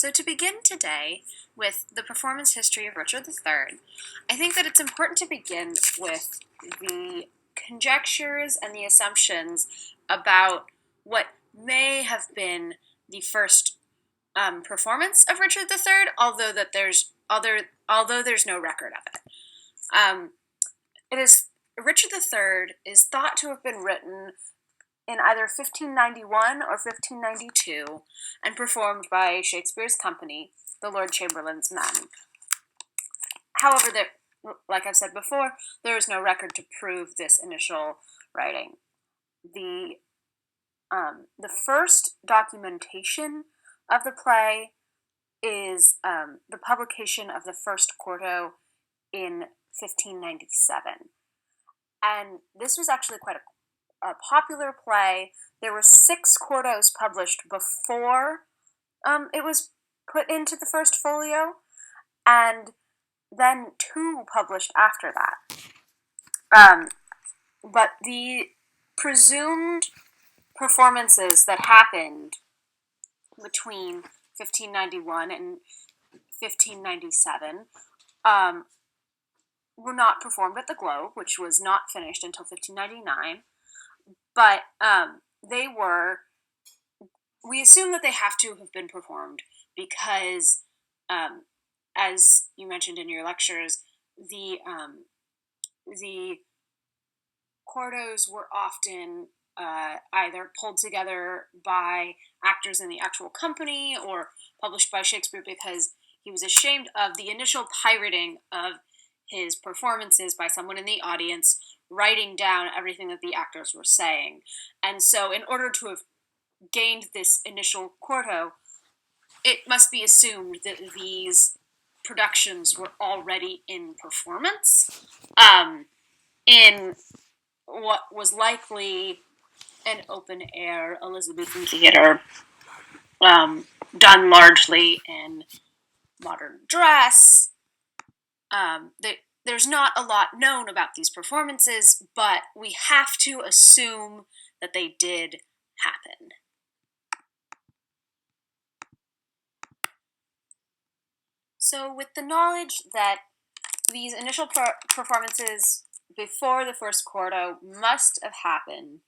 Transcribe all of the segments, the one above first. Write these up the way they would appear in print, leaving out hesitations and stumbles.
So, to begin today with the performance history of Richard III, I think that it's important to begin with the conjectures and the assumptions about what may have been the first performance of Richard III, although there's no record of it. It is Richard III is thought to have been written in either 1591 or 1592 and performed by Shakespeare's company, the Lord Chamberlain's Men. However, like I've said before, there is no record to prove this initial writing. The first documentation of the play is the publication of the first quarto in 1597. And this was actually quite a popular play. There were 6 quartos published before it was put into the first folio, and then 2 published after that. But the presumed performances that happened between 1591 and 1597 were not performed at the Globe, which was not finished until 1599. But we assume that they have to have been performed because, as you mentioned in your lectures, the quartos were often either pulled together by actors in the actual company or published by Shakespeare because he was ashamed of the initial pirating of his performances by someone in the audience writing down everything that the actors were saying. And so in order to have gained this initial quarto, it must be assumed that these productions were already in performance in what was likely an open-air Elizabethan theater done largely in modern dress. There's not a lot known about these performances, but we have to assume that they did happen. So with the knowledge that these initial performances before the first quarto must have happened,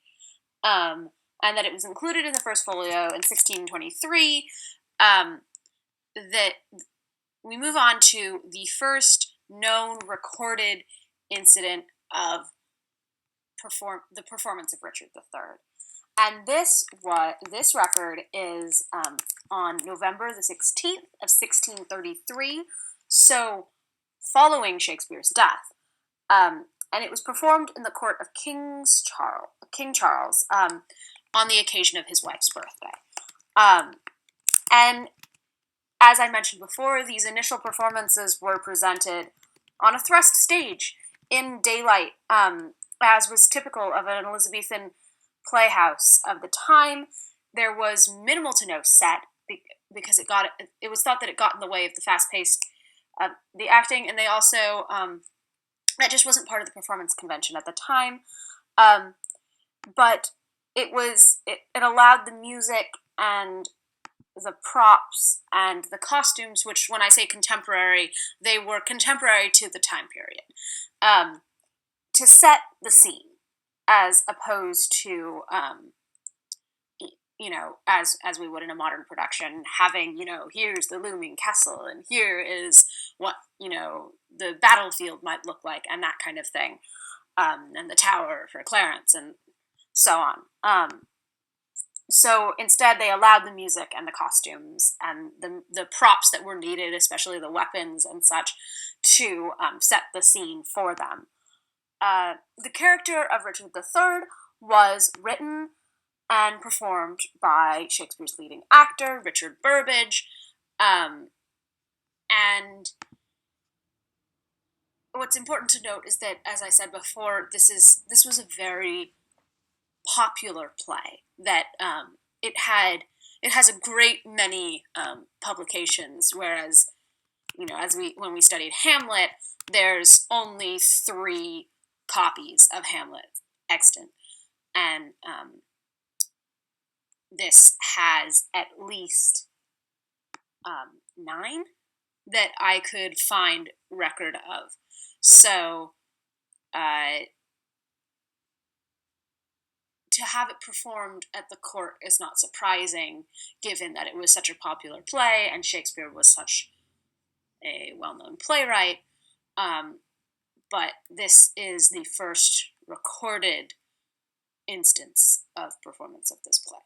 and that it was included in the first folio in 1623, that we move on to the first known recorded incident of the performance of Richard III. And this record is on November the 16th of 1633, so following Shakespeare's death. And it was performed in the court of King Charles on the occasion of his wife's birthday. And as I mentioned before, these initial performances were presented on a thrust stage in daylight, as was typical of an Elizabethan playhouse of the time. There was minimal to no set because it was thought that it got in the way of the fast-paced the acting, and they also that just wasn't part of the performance convention at the time. But it allowed the music and the props and the costumes, which when I say contemporary, they were contemporary to the time period, to set the scene, as opposed to, as we would in a modern production, having, here's the looming castle, and here is what, the battlefield might look like, and that kind of thing, and the tower for Clarence, and so on. So instead, they allowed the music and the costumes and the props that were needed, especially the weapons and such, to set the scene for them. The character of Richard III was written and performed by Shakespeare's leading actor, Richard Burbage, and what's important to note is that, as I said before, this was a very popular play that it has a great many publications, whereas when we studied Hamlet, there's only 3 copies of Hamlet extant, and this has at least 9 that I could find record of. So to have it performed at the court is not surprising, given that it was such a popular play and Shakespeare was such a well-known playwright. But this is the first recorded instance of performance of this play.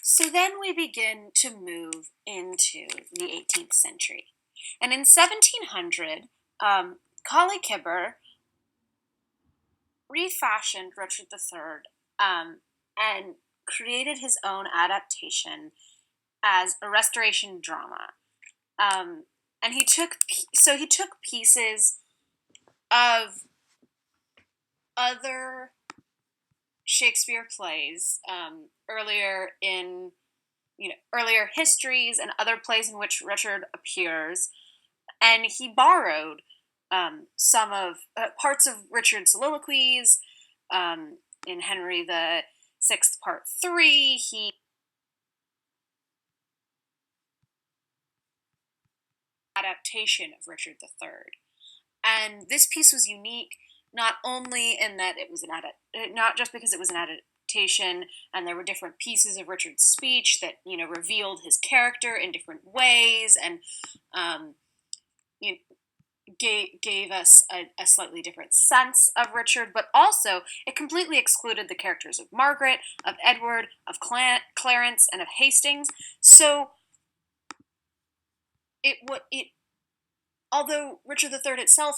So then we begin to move into the 18th century. And in 1700, Colley Cibber refashioned Richard III and created his own adaptation as a restoration drama. And he took pieces of other Shakespeare plays earlier histories and other plays in which Richard appears, and he borrowed some of parts of Richard's soliloquies in Henry the Sixth Part 3. He adaptation of Richard III, and this piece was unique not only in that it was not just because it was an adaptation and there were different pieces of Richard's speech that revealed his character in different ways and gave us a slightly different sense of Richard, but also it completely excluded the characters of Margaret, of Edward, of Clarence, and of Hastings. So although Richard III itself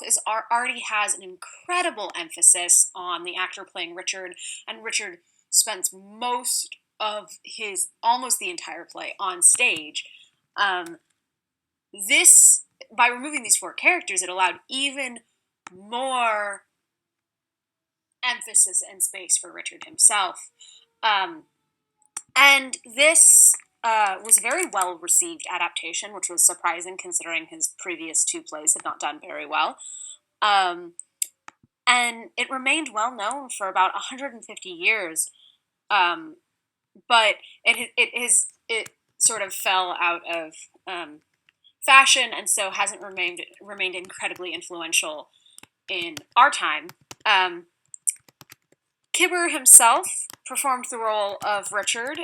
already has an incredible emphasis on the actor playing Richard, and Richard spends almost the entire play on stage, by removing these 4 characters, it allowed even more emphasis and space for Richard himself. And this was a very well-received adaptation, which was surprising considering his previous 2 plays had not done very well. And it remained well-known for about 150 years. But it sort of fell out of fashion, and so hasn't remained incredibly influential in our time. Cibber himself performed the role of Richard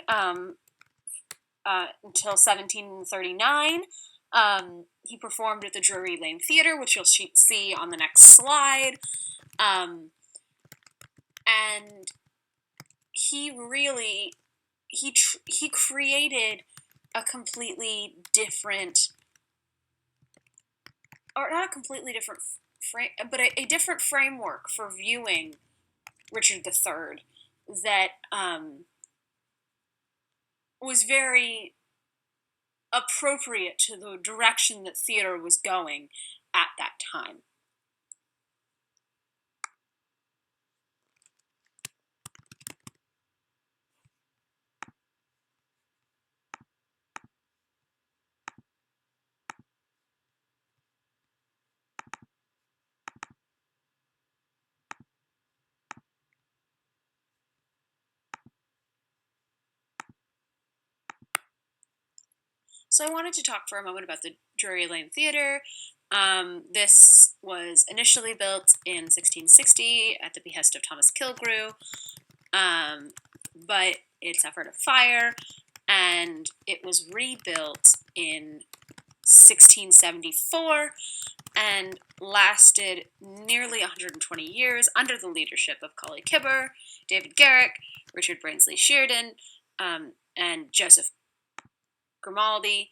until 1739. He performed at the Drury Lane Theatre, which you'll see on the next slide. And he created a completely different, or not a completely different frame, but a different framework for viewing Richard III that was very appropriate to the direction that theater was going at that time. So I wanted to talk for a moment about the Drury Lane Theatre. This was initially built in 1660 at the behest of Thomas Killigrew, but it suffered a fire, and it was rebuilt in 1674 and lasted nearly 120 years under the leadership of Colley Cibber, David Garrick, Richard Brinsley Sheridan, and Joseph Grimaldi.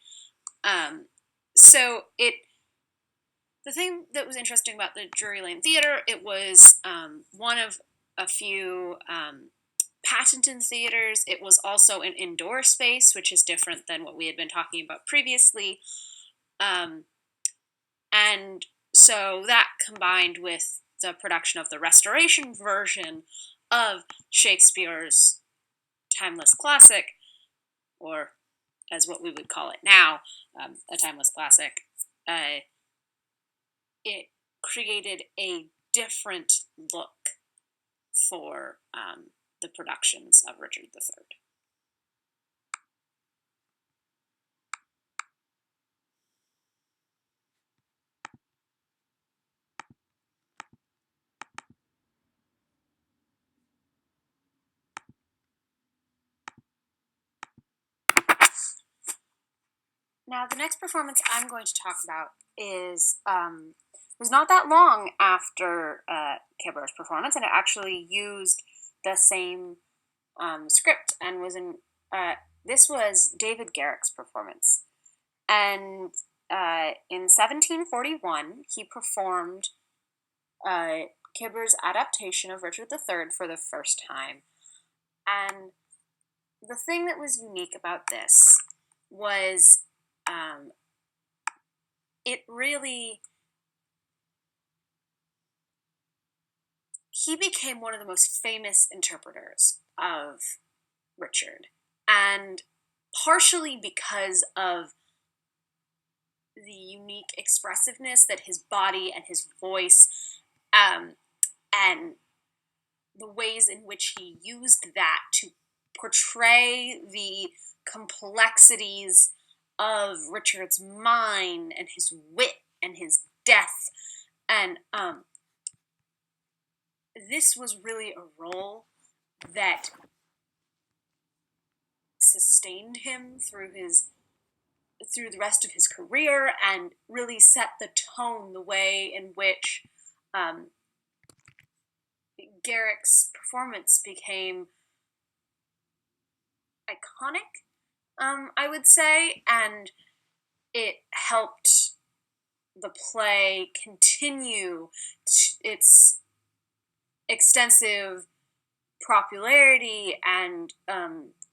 The thing that was interesting about the Drury Lane Theatre, it was one of a few patented theaters. It was also an indoor space, which is different than what we had been talking about previously. And so that combined with the production of the restoration version of Shakespeare's timeless classic, or as what we would call it now, a timeless classic, it created a different look for the productions of Richard III. Now, the next performance I'm going to talk about is was not that long after Kibber's performance, and it actually used the same script and was in. This was David Garrick's performance, and in 1741 he performed Kibber's adaptation of Richard III for the first time, and the thing that was unique about this was it really, he became one of the most famous interpreters of Richard, and partially because of the unique expressiveness that his body and his voice and the ways in which he used that to portray the complexities of Richard's mind and his wit and his depth. And this was really a role that sustained him through the rest of his career and really set the tone, the way in which Garrick's performance became iconic, I would say, and it helped the play continue its extensive popularity and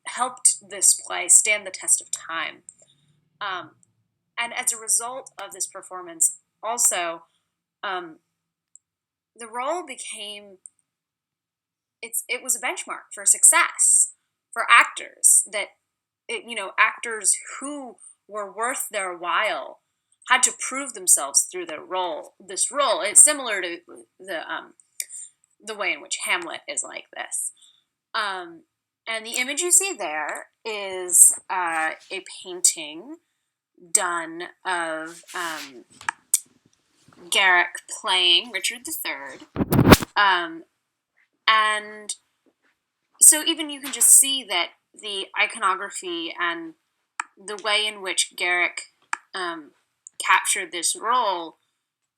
helped this play stand the test of time. And as a result of this performance, also, the role became, it was a benchmark for success for actors, that actors who were worth their while had to prove themselves through this role. It's similar to the way in which Hamlet is like this. And the image you see there is a painting done of Garrick playing Richard III. And so even you can just see that the iconography and the way in which Garrick captured this role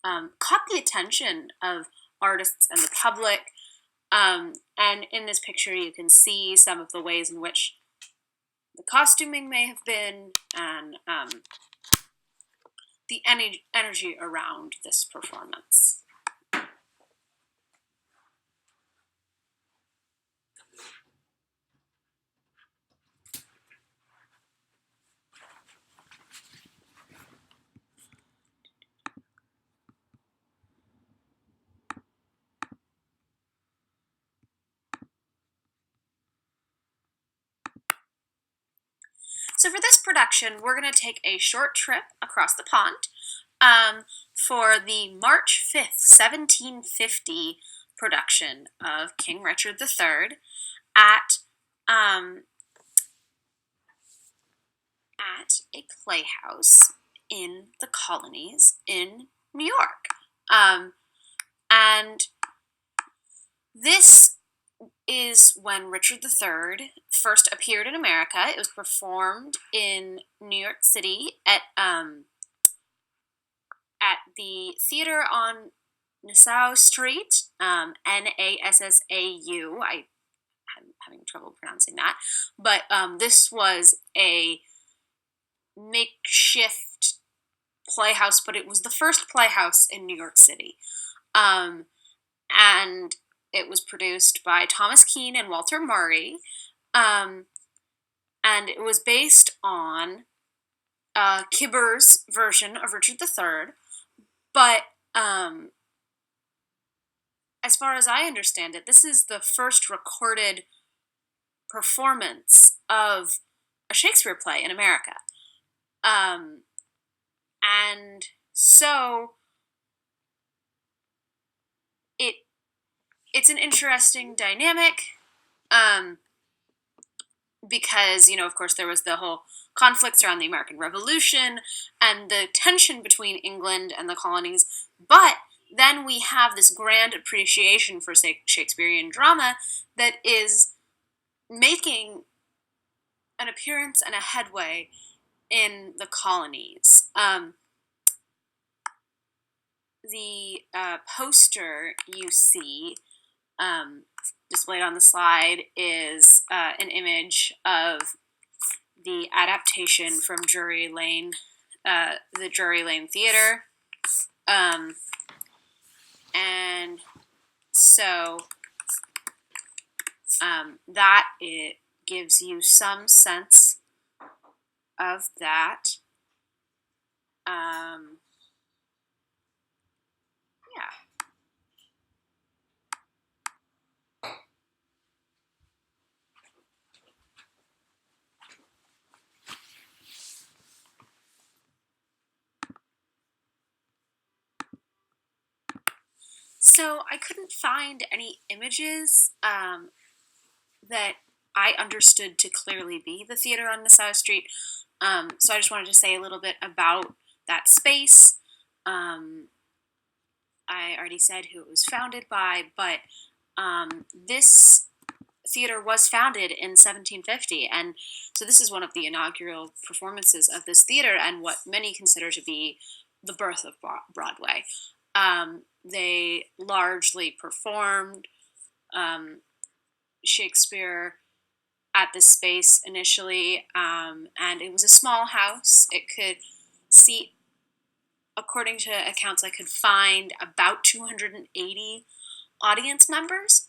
caught the attention of artists and the public. And in this picture, you can see some of the ways in which the costuming may have been, and the energy around this performance. So for this production, we're going to take a short trip across the pond for the March 5th, 1750 production of King Richard III at a playhouse in the colonies in New York. And this is when Richard III first appeared in America. It was performed in New York City at the theater on Nassau Street, Nassau. I'm having trouble pronouncing that, but this was a makeshift playhouse, but it was the first playhouse in New York City, and it was produced by Thomas Keane and Walter Murray, and it was based on Kibber's version of Richard III, but as far as I understand it, this is the first recorded performance of a Shakespeare play in America. And so it's an interesting dynamic, because, of course, there was the whole conflicts around the American Revolution and the tension between England and the colonies, but then we have this grand appreciation for Shakespearean drama that is making an appearance and a headway in the colonies. The poster you see displayed on the slide is an image of the adaptation from Drury Lane, the Drury Lane Theater. And so that it gives you some sense of that. Yeah. So I couldn't find any images that I understood to clearly be the theater on Nassau Street. So I just wanted to say a little bit about that space. I already said who it was founded by, but this theater was founded in 1750, and so this is one of the inaugural performances of this theater and what many consider to be the birth of Broadway. They largely performed Shakespeare at this space initially, and it was a small house. It could seat, according to accounts I could find, about 280 audience members.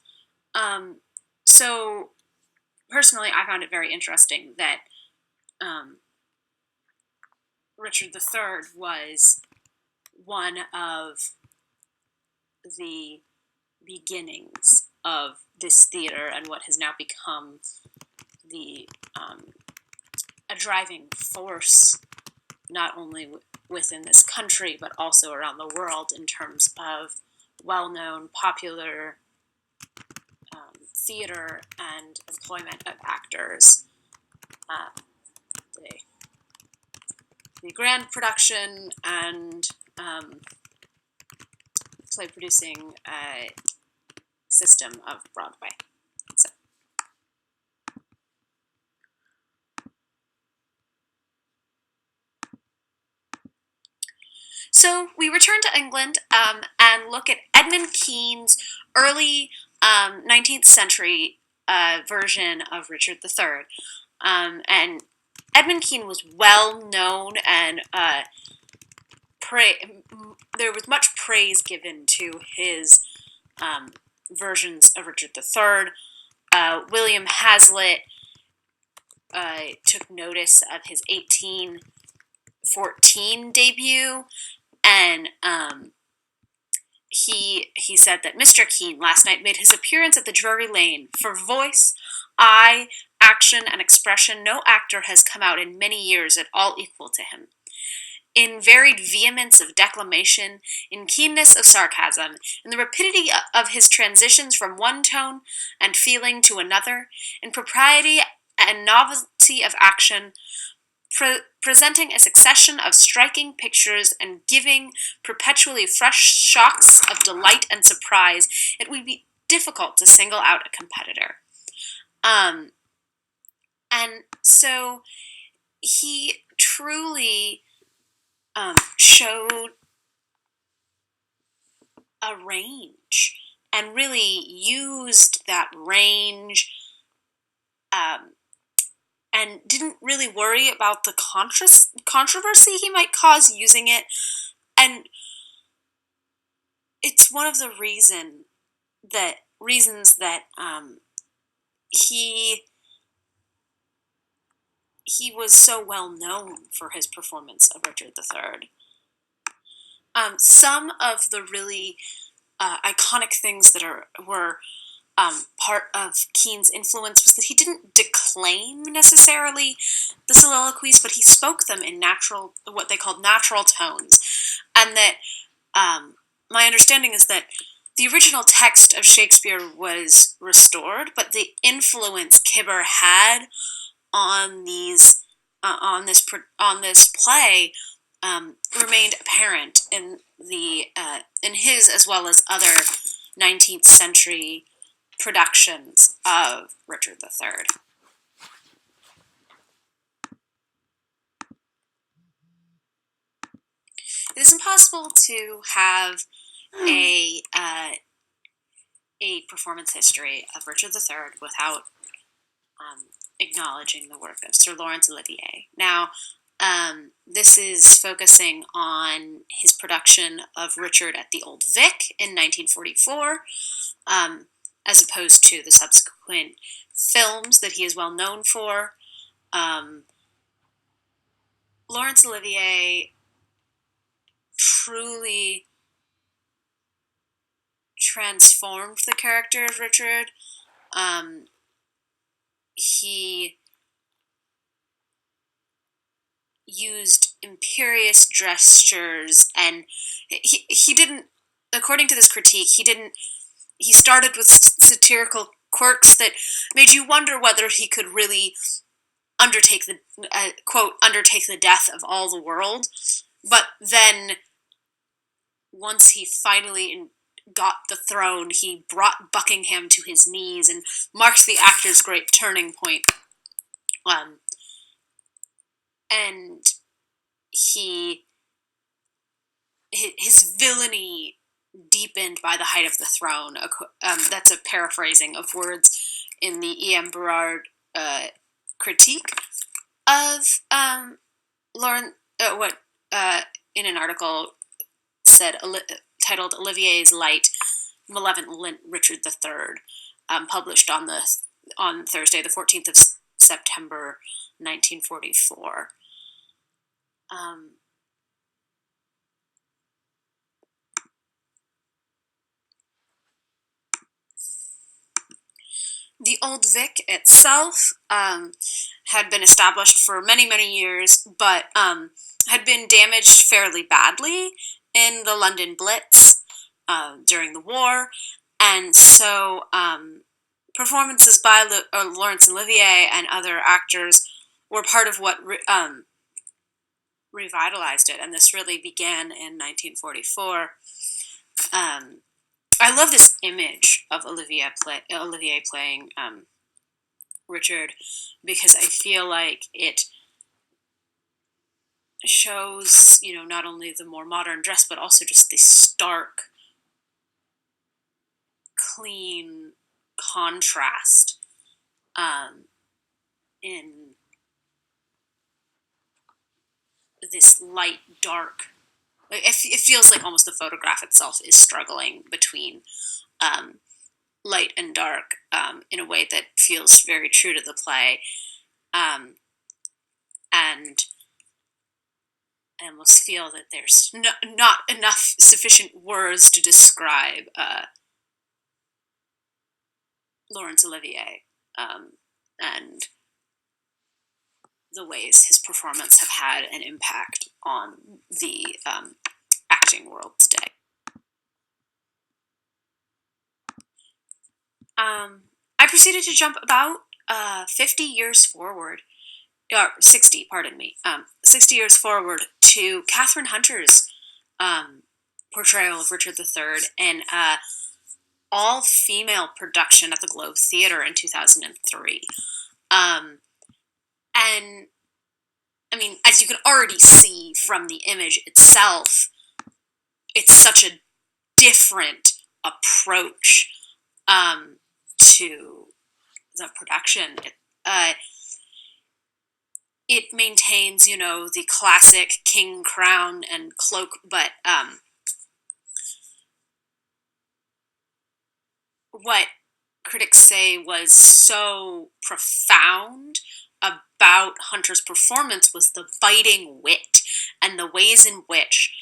So personally, I found it very interesting that Richard III was one of the beginnings of this theater and what has now become the a driving force, not only within this country but also around the world in terms of well-known, popular theater and employment of actors. The grand production and play producing system of Broadway. So we return to England and look at Edmund Kean's early 19th century version of Richard III. And Edmund Kean was well known, and there was much praise given to his versions of Richard III. William Hazlitt took notice of his 1814 debut, and he said that Mr. Kean last night made his appearance at the Drury Lane. For voice, eye, action, and expression, no actor has come out in many years at all equal to him. In varied vehemence of declamation, in keenness of sarcasm, in the rapidity of his transitions from one tone and feeling to another, in propriety and novelty of action, presenting a succession of striking pictures and giving perpetually fresh shocks of delight and surprise, it would be difficult to single out a competitor. And so he truly showed a range and really used that range and didn't really worry about the controversy he might cause using it. And it's one of the reasons that he was so well known for his performance of Richard III. Some of the really iconic things that were part of Keane's influence was that he didn't declaim necessarily the soliloquies, but he spoke them in what they called natural tones. And that my understanding is that the original text of Shakespeare was restored, but the influence Kibber had on this play remained apparent in his as well as other 19th century productions of Richard III. It is impossible to have a performance history of Richard III without acknowledging the work of Sir Laurence Olivier. Now, this is focusing on his production of Richard at the Old Vic in 1944, as opposed to the subsequent films that he is well known for. Laurence Olivier truly transformed the character of Richard. He used imperious gestures, and he didn't, according to this critique, he started with satirical quirks that made you wonder whether he could really undertake the death of all the world. But then, once he finally got the throne, he brought Buckingham to his knees and marked the actor's great turning point. And his villainy deepened by the height of the throne. That's a paraphrasing of words in the E.M. Berard critique of Lauren. In an article said titled "Olivier's Light, Malevolent Richard III," published on Thursday, the 14th of September, 1944. The Old Vic itself had been established for many, many years, but had been damaged fairly badly in the London Blitz during the war, and so performances by Laurence Olivier and other actors were part of what revitalized it, and this really began in 1944. I love this image of Olivier playing Richard, because I feel like it shows, not only the more modern dress, but also just the stark, clean contrast in this light, dark. It feels like almost the photograph itself is struggling between light and dark in a way that feels very true to the play. And I almost feel that there's not enough sufficient words to describe Laurence Olivier and the ways his performance have had an impact on the acting world today. I proceeded to jump about 50 years forward, or 60, pardon me, 60 years forward to Catherine Hunter's portrayal of Richard III in all-female production at the Globe Theatre in 2003. And, I mean, as you can already see from the image itself, it's such a different approach to the production. It maintains, the classic king crown and cloak, but what critics say was so profound about Hunter's performance was the biting wit and the ways in which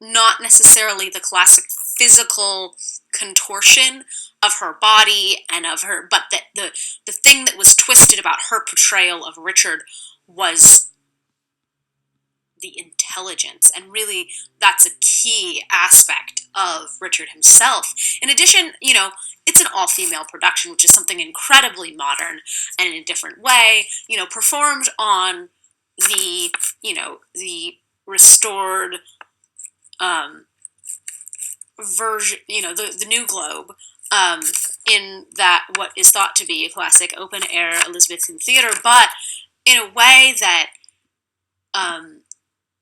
not necessarily the classic physical contortion of her body and of her, but that the thing that was twisted about her portrayal of Richard was the intelligence, and really that's a key aspect of Richard himself. In addition, it's an all-female production, which is something incredibly modern and in a different way, performed on the restored version, the new Globe, in that what is thought to be a classic open-air Elizabethan theater, but in a way that,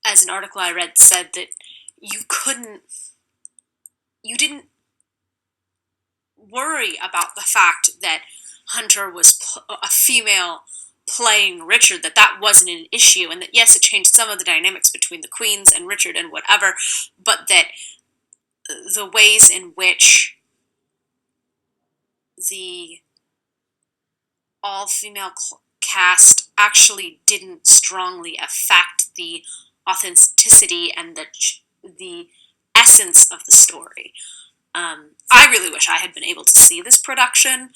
as an article I read said, that you didn't worry about the fact that Hunter was a female playing Richard, that wasn't an issue, and that yes, it changed some of the dynamics between the queens and Richard and whatever, but that the ways in which the all-female cast actually didn't strongly affect the authenticity and the essence of the story. I really wish I had been able to see this production.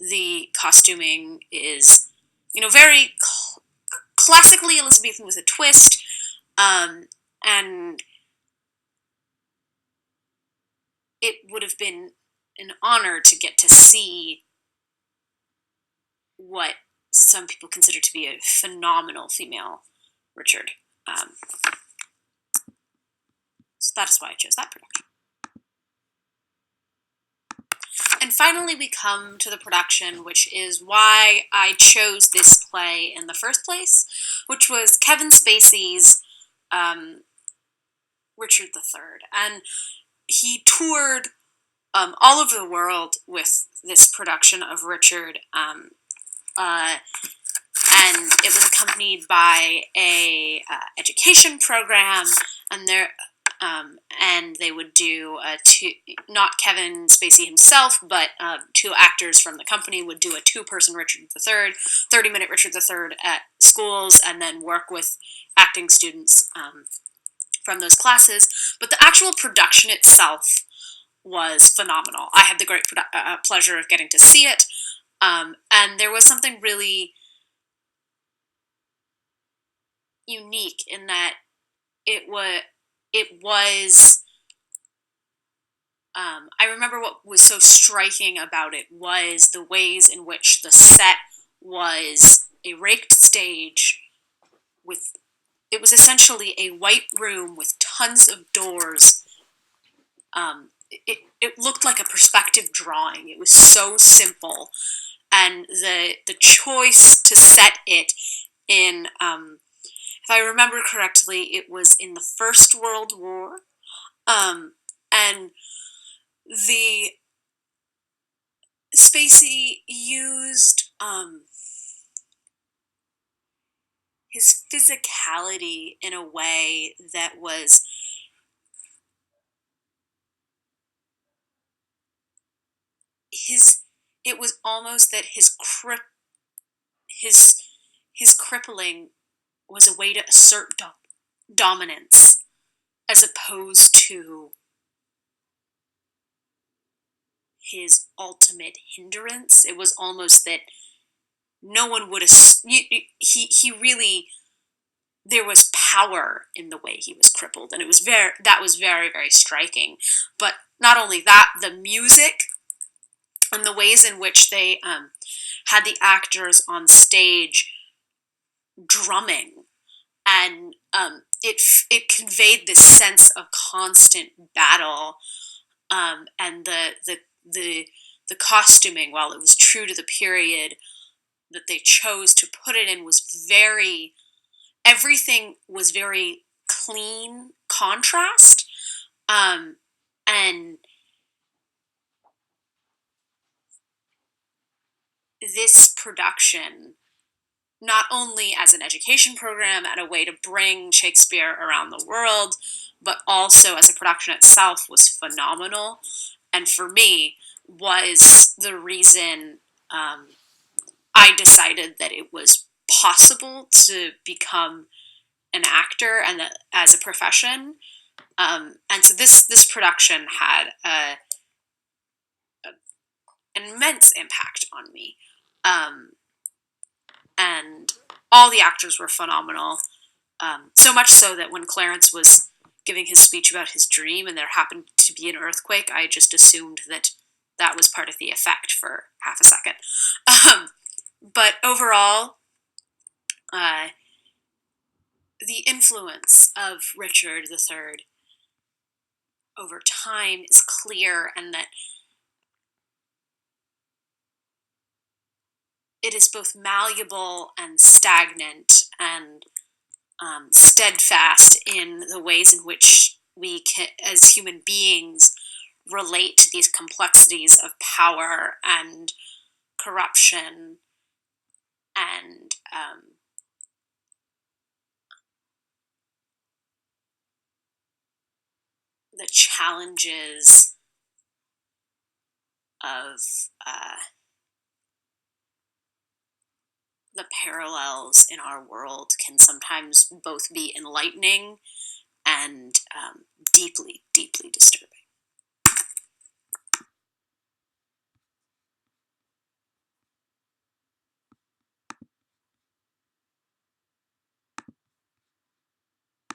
The costuming is, very classically Elizabethan with a twist, and it would have been an honor to get to see what some people consider to be a phenomenal female Richard. So that is why I chose that production. And finally, we come to the production, which is why I chose this play in the first place, which was Kevin Spacey's Richard III. And he toured all over the world with this production of Richard, and it was accompanied by a education program, and they would do not Kevin Spacey himself, but two actors from the company would do a two-person Richard III, 30-minute Richard III at schools, and then work with acting students from those classes. But the actual production itself was phenomenal. I had the great pleasure of getting to see it, and there was something really unique in that it was I remember what was so striking about it was the ways in which the set was a raked stage it was essentially a white room with tons of doors. It looked like a perspective drawing. It was so simple, and the choice to set it in, if I remember correctly, it was in the First World War, and the Spacey used his physicality in a way that was it was almost that his crippling was a way to assert dominance as opposed to his ultimate hindrance. It was almost that no one would he really, there was power in the way he was crippled, and that was very, very striking. But not only that, the music and the ways in which they had the actors on stage drumming, and it conveyed this sense of constant battle, and the costuming, while it was true to the period that they chose to put it in, was everything was very clean contrast, and this production, not only as an education program and a way to bring Shakespeare around the world, but also as a production itself, was phenomenal, and for me was the reason I decided that it was possible to become an actor and that as a profession, And so this production had an immense impact on me. And all the actors were phenomenal. So much so that when Clarence was giving his speech about his dream and there happened to be an earthquake, I just assumed that that was part of the effect for half a second. But overall, the influence of Richard III over time is clear, and that it is both malleable and stagnant and steadfast in the ways in which we can, as human beings, relate to these complexities of power and corruption and the challenges of the parallels in our world can sometimes both be enlightening and deeply